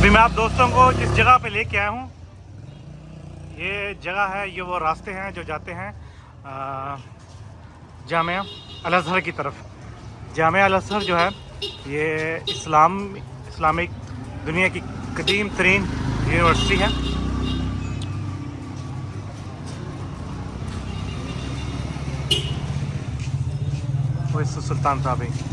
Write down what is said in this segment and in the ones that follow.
अभी मैं आप दोस्तों को जिस जगह पे लेके आया हूँ, ये जगह है, ये वो रास्ते हैं जो जाते हैं जामिया अल अज़हर की तरफ। जामिया अल अज़हर जो है ये इस्लामिक दुनिया की कदीम तरीन यूनिवर्सिटी है। वो सुल्तान साहब है।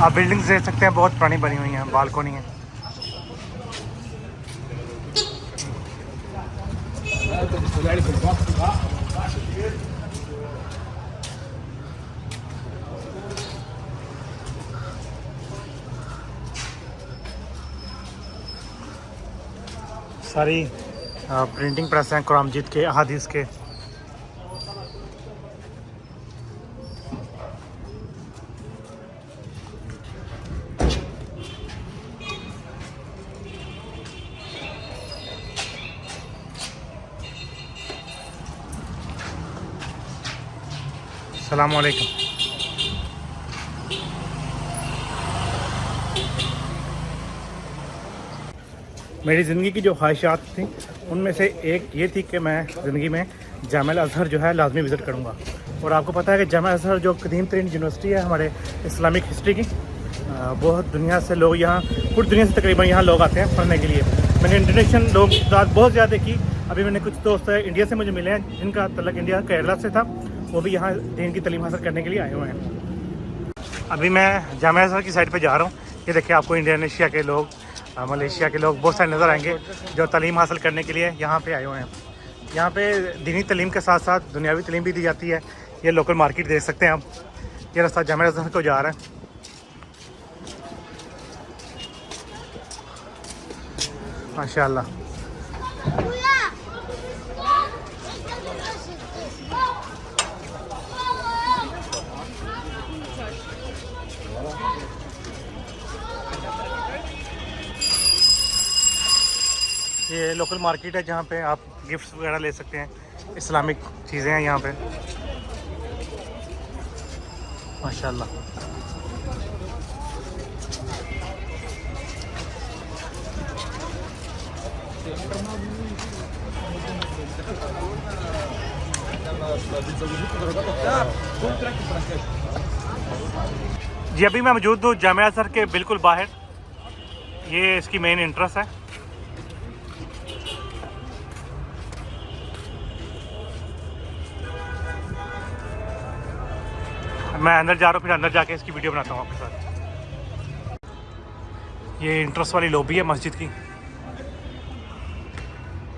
आप बिल्डिंग्स देख सकते हैं, बहुत पुरानी बनी हुई हैं, बालकोनी है। सारी प्रिंटिंग प्रेस हैं कुरान मजीद के, अहादीस के। अस्सलामु अलैकुम। मेरी ज़िंदगी की जो ख्वाहिशात थी उनमें से एक ये थी कि मैं ज़िंदगी में जामिया अल अज़हर जो है लाजमी विज़िट करूँगा। और आपको पता है कि जामिया अल अज़हर जो कदीम तरीन यूनिवर्सिटी है हमारे इस्लामिक हिस्ट्री की, बहुत दुनिया से लोग यहाँ, पूरी दुनिया से तकरीबन यहाँ लोग आते हैं पढ़ने के लिए। मैंने इंटरनेशनल लोग की तादाद बहुत ज़्यादा की। अभी मैंने कुछ दोस्त इंडिया से मुझे मिले हैं जिनका तल्लुक़ इंडिया केरला से था, वो भी यहाँ दीन की तालीम हासिल करने के लिए आए हुए हैं। अभी मैं जामिया अल अज़हर की साइड पर जा रहा हूँ। ये देखिए, आपको इंडोनेशिया के लोग, मलेशिया के लोग बहुत सारे नज़र आएंगे जो तालीम हासिल करने के लिए यहाँ पे आए हुए हैं। यहाँ पे दीनी तालीम के साथ साथ दुनियावी तालीम भी दी जाती है। ये लोकल मार्केट देख सकते हैं आप। ये रास्ता जामिया अल अज़हर को जा रहा है। माशाल्लाह। ये लोकल मार्केट है जहाँ पे आप गिफ्ट्स वगैरह ले सकते हैं। इस्लामिक चीज़ें हैं यहाँ पे माशाल्लाह। जी अभी मैं मौजूद हूँ जामिया अल अज़हर के बिल्कुल बाहर। ये इसकी मेन एंट्रेंस है। मैं अंदर जा रहा हूँ, फिर अंदर जाके इसकी वीडियो बनाता हूँ आपके साथ। ये इंट्रेंस वाली लॉबी है मस्जिद की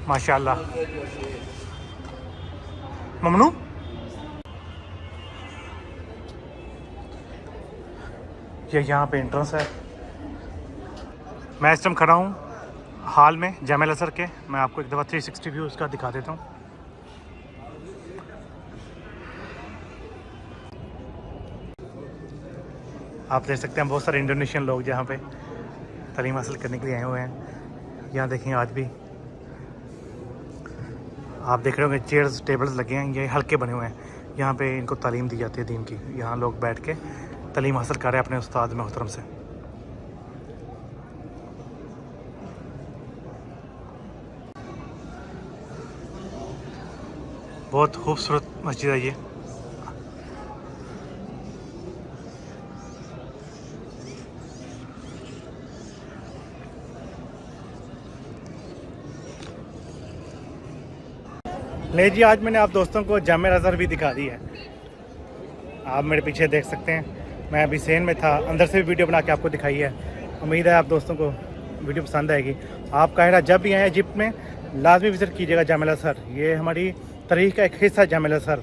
माशाल्लाह। ममनू, ये यहाँ पे इंट्रेंस है। मैं इस टाइम खड़ा हूँ हाल में जामिया अल अज़हर के। मैं आपको एक दफ़ा 360 व्यू उसका दिखा देता हूँ। आप देख सकते हैं बहुत सारे इंडोनेशियन लोग जहाँ पे तालीम हासिल करने के लिए आए हुए हैं। यहाँ देखें, आज भी आप देख रहे होंगे चेयर्स टेबल्स लगे हैं। ये हल्के बने हुए हैं। यहाँ पे इनको तालीम दी जाती है दीन की। यहाँ लोग बैठ के तालीम हासिल कर रहे हैं अपने उस्ताद मोहतरम से। बहुत खूबसूरत मस्जिद है ये। ले जी, आज मैंने आप दोस्तों को जामिया अल अज़हर भी दिखा दी है। आप मेरे पीछे देख सकते हैं। मैं अभी सेन में था, अंदर से भी वीडियो बना के आपको दिखाई है। उम्मीद है आप दोस्तों को वीडियो पसंद आएगी। आप काहिरा जब भी आएँ इजिप्ट में लाजमी विज़िट कीजिएगा जामिया अल अज़हर। ये हमारी तारीख़ का एक हिस्सा है जामिया अल अज़हर।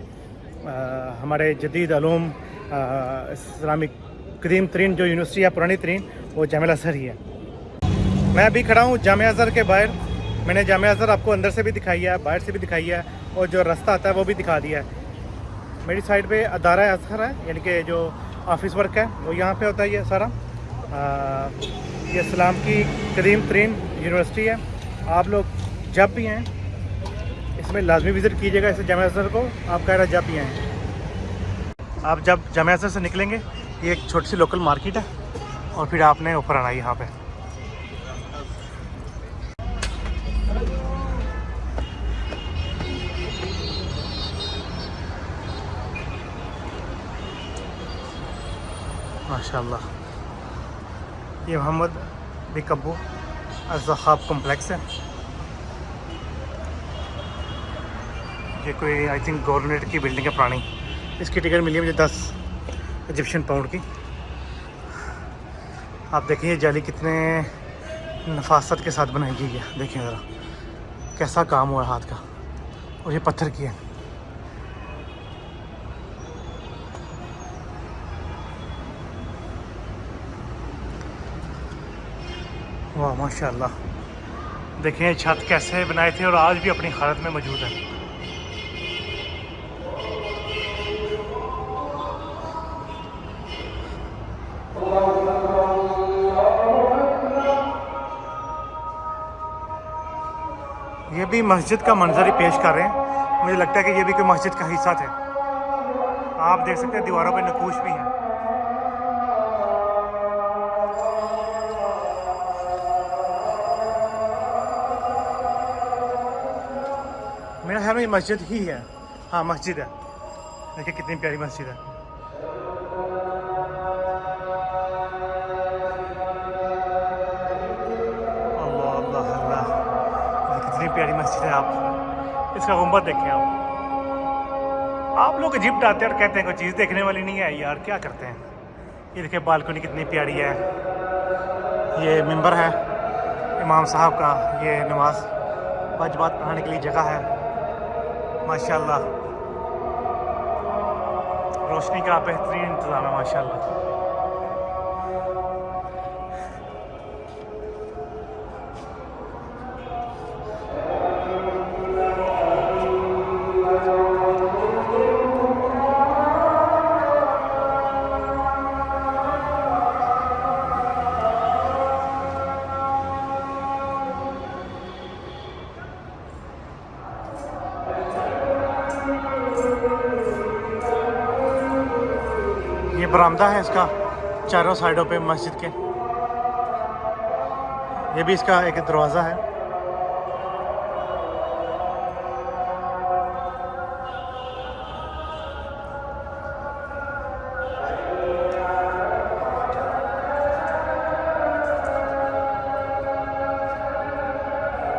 हमारे जदीद उलूम इस्लामिक कदीम तरीन जो यूनिवर्सिटी है, पुरानी तरीन, वो जामिया अल अज़हर ही है। मैं अभी खड़ा हूँ जामिया अल अज़हर के बाहर। मैंने जामिया अल अज़हर आपको अंदर से भी दिखाई है, बाहर से भी दिखाई है, और जो रास्ता आता है वो भी दिखा दिया है। मेरी साइड पे अदारा अज़हर है, यानी कि जो ऑफिस वर्क है वो यहाँ पे होता है। ये सारा ये इस्लाम की कदीम तरीन यूनिवर्सिटी है। आप लोग जब भी आएँ इसमें लाजमी विज़िट कीजिएगा इस जामा अज़हर को। आप कह रहे जब भी आएँ, आप जब जामा अज़हर से निकलेंगे ये एक छोटी सी लोकल मार्केट है और फिर आपने ऊपर आना है यहाँ पे। माशाल्लाह ये मोहम्मद बिन कब्बू अज़्ज़हाब कॉम्प्लेक्स है। ये कोई आई थिंक गवर्नमेंट की बिल्डिंग है पुरानी। इसकी टिकट मिली है मुझे 10 इजिप्शियन पाउंड की। आप देखें ये जाली कितने नफासत के साथ बनाई गई है, देखें ज़रा कैसा काम हुआ है हाथ का, और ये पत्थर की है। वाह माशाल्लाह, देखें ये छत कैसे बनाए थे और आज भी अपनी हालत में मौजूद है। ये भी मस्जिद का मंजर ही पेश कर रहे हैं। मुझे लगता है कि ये भी कोई मस्जिद का हिस्सा थे। आप देख सकते हैं दीवारों पे नकूश भी हैं। मेरा ख्याल में ये मस्जिद ही है। हाँ मस्जिद है, देखिए कितनी प्यारी मस्जिद है। अल्लाह अल्लाह अल्लाह, कितनी प्यारी मस्जिद है। आप इसका गुंबद देखें। आप लोग इजिप्ट आते हैं और कहते हैं कोई चीज़ देखने वाली नहीं है यार, क्या करते हैं। ये देखिए बालकनी कितनी प्यारी है। ये मिंबर है इमाम साहब का, ये नमाज वाजिबात पढ़ाने के लिए जगह है। माशाल्लाह रोशनी का बेहतरीन इंतज़ाम है माशाल्लाह। ये बरामदा है इसका चारों साइडों पे मस्जिद के। ये भी इसका एक दरवाज़ा है।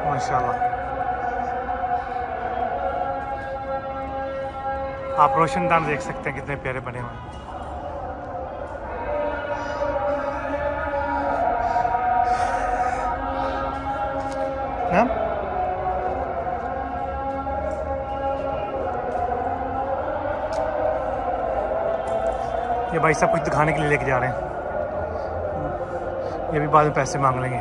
माशाल्लाह आप रोशनदान देख सकते हैं कितने प्यारे बने हुए हैं। हाँ? ये भाई साहब कुछ दिखाने के लिए लेके जा रहे हैं। ये भी बाद में पैसे मांग लेंगे।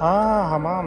हाँ हमाम।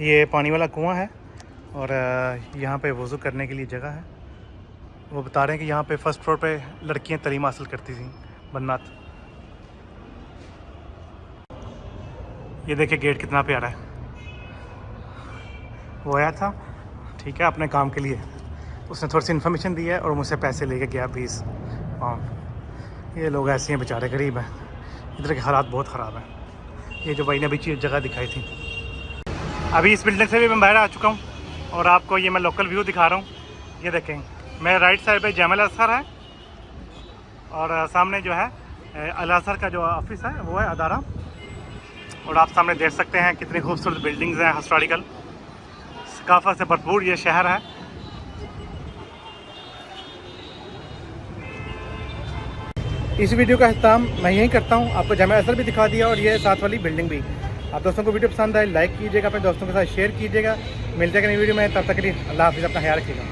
ये पानी वाला कुआं है और यहाँ पे वज़ू करने के लिए जगह है। वो बता रहे हैं कि यहाँ पे फर्स्ट फ्लोर पे लड़कियाँ तालीम हासिल करती थी बन्नात। ये देखिए गेट कितना प्यारा है। वो आया था ठीक है अपने काम के लिए, उसने थोड़ी सी इन्फॉर्मेशन दी है और मुझसे पैसे लेके गया 20 पाउंड। ये लोग ऐसे हैं बेचारे गरीब हैं, इधर के हालात बहुत ख़राब हैं। ये जो भाई ने अभी जगह दिखाई थी, अभी इस बिल्डिंग से भी मैं बाहर आ चुका हूँ और आपको ये मैं लोकल व्यू दिखा रहा हूँ। ये देखें मेरे राइट साइड पे जामा अज़हर है और सामने जो है अल अज़हर का जो ऑफिस है वो है अदारा। और आप सामने देख सकते हैं कितनी खूबसूरत बिल्डिंग्स हैं, हिस्टोरिकल सकाफत से भरपूर ये शहर है। इस वीडियो का अख्ताम मैं यहीं करता हूँ। आपको जामा अज़हर भी दिखा दिया और ये साथ वाली बिल्डिंग भी। आप दोस्तों को वीडियो पसंद आए लाइक कीजिएगा, अपने दोस्तों के साथ शेयर कीजिएगा। मिलते हैं नई वीडियो में, तब तक के लिए अल्लाह हाफ़िज़, अपना ख्याल रखिएगा।